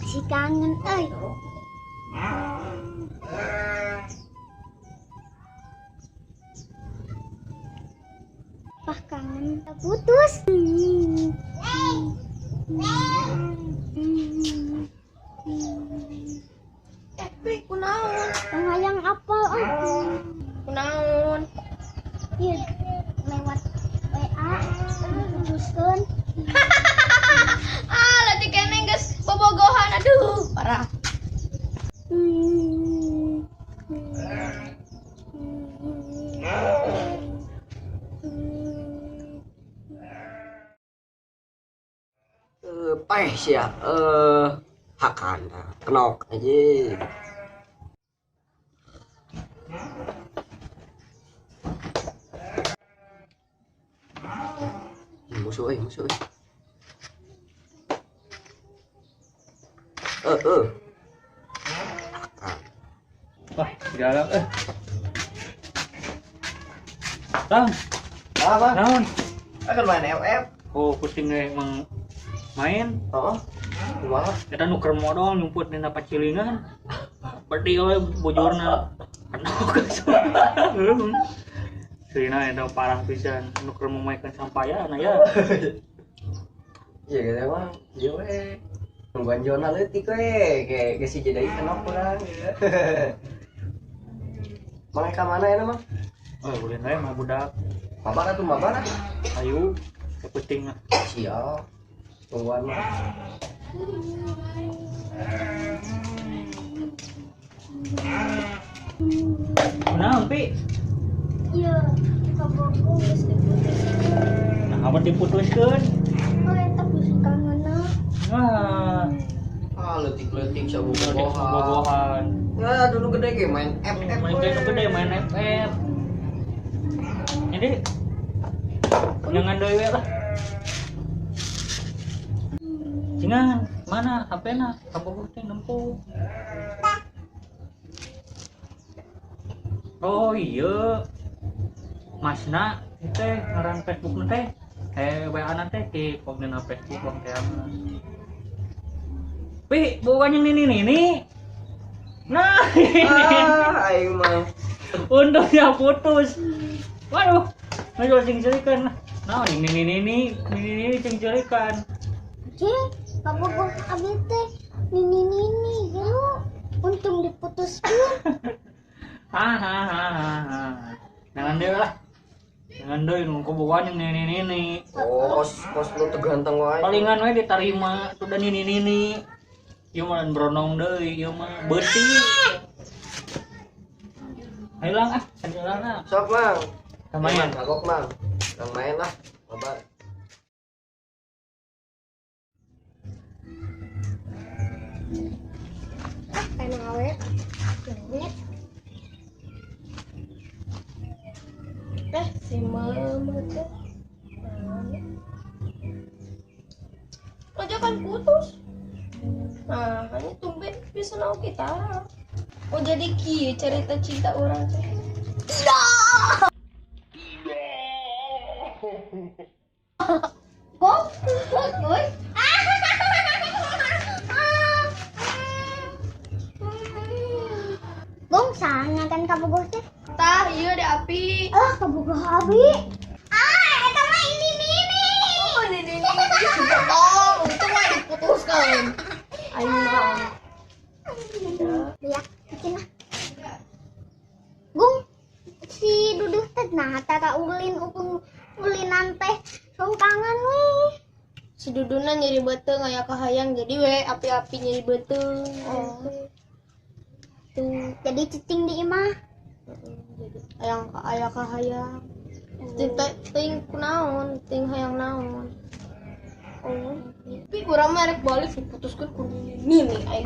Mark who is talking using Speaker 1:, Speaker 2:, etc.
Speaker 1: Si kangen Pah kangen putus.
Speaker 2: Kunaon?
Speaker 1: Hayang apal
Speaker 2: Kunaon?
Speaker 1: Iya, lewat WA teruskan.
Speaker 2: Lati keneng guys, bobogohan, aduh, parah.
Speaker 3: Siya hakan kenok aja. Musuh. Hakan.
Speaker 4: Wah, di dalam Bang.
Speaker 3: Apa?
Speaker 4: Naon?
Speaker 3: Akan main FF.
Speaker 4: Oh, pusing emang main.
Speaker 3: Oh. Gimana?
Speaker 4: Kita nuker modal nyumput dina pacilingan. Berarti we bojorna kenok guys. Sirina eta parah pisan nuker memainkan sampaya ya.
Speaker 3: Iya gitu emang. Iya we. Nungguan jona leutik we. Kayak si jadi kenok kurang. Mang ka mana ya mah?
Speaker 4: Oh, boleh naik mah budak.
Speaker 3: Mabara tuh mabara.
Speaker 4: Ayo, kepenting lah.
Speaker 3: Siap. Tungguan mah.
Speaker 4: Nah, Pi.
Speaker 1: Iya, kabogo geus diputuskeun.
Speaker 4: Nah, apa diputuskeun?
Speaker 1: Oh, eta geus kangenna.
Speaker 4: Wah,
Speaker 3: Leutik-leutik
Speaker 4: udah
Speaker 3: sabogohan.
Speaker 4: bobogohan.
Speaker 3: Ya dulu gede ge main FF.
Speaker 4: Main kayak gede main FF. Jadi jangan dewe lah. Jangan mana HP-na? Kamu bukti nempuh. Oh iya, Masna teh ngaran Facebook teh, WA teh di komunitas Facebook bang teh. Pi, bukan yang ini. Nah,
Speaker 3: Aing mah.
Speaker 4: untungnya putus. Waduh, ngajol cing-cirikan. Nah, ini cing-cirikan.
Speaker 1: Kabogo abi teh nini gitu. Untung diputuskeun.
Speaker 4: Jangan deh lah. Jangan deh nunggu bukan yang nini.
Speaker 3: Kos lu teganteng wae.
Speaker 4: Palingan we diterima tuh dan nini. Ieu mah beronong deui, ieu mah beuti. Hilang hilang ah.
Speaker 3: Sok, Mang.
Speaker 4: Kamayan.
Speaker 3: Kagok, Mang. Yang main lah. Babar.
Speaker 1: Pengen awet.
Speaker 2: Si mama teh. Aja kan putus. Nah, hanya tumben bisa nau kita. Oh jadi kieu cerita cinta orang teh.
Speaker 1: Kok? Boy. Gong sana kan kabogo teh.
Speaker 2: Tah, iya deh api.
Speaker 1: Kabogo abi. Eta mah ini.
Speaker 2: Oh, ini. Oh, itu mah diputuskan. Ayo mah.
Speaker 1: Ya, bikin lah. Gong, si Duduh teh nah tara ulinan teh song kangen we.
Speaker 2: Si Duduna nyeri beteng aya kahayang jadi we api-api nyeri beteng.
Speaker 1: Oh. Tuh, jadi cicing di imah.
Speaker 2: Ayang aya kahayang. Ting kunaon, ting hayang naon. Oh. Tapi urang mah rek balik diputuskeun ku Nini aing.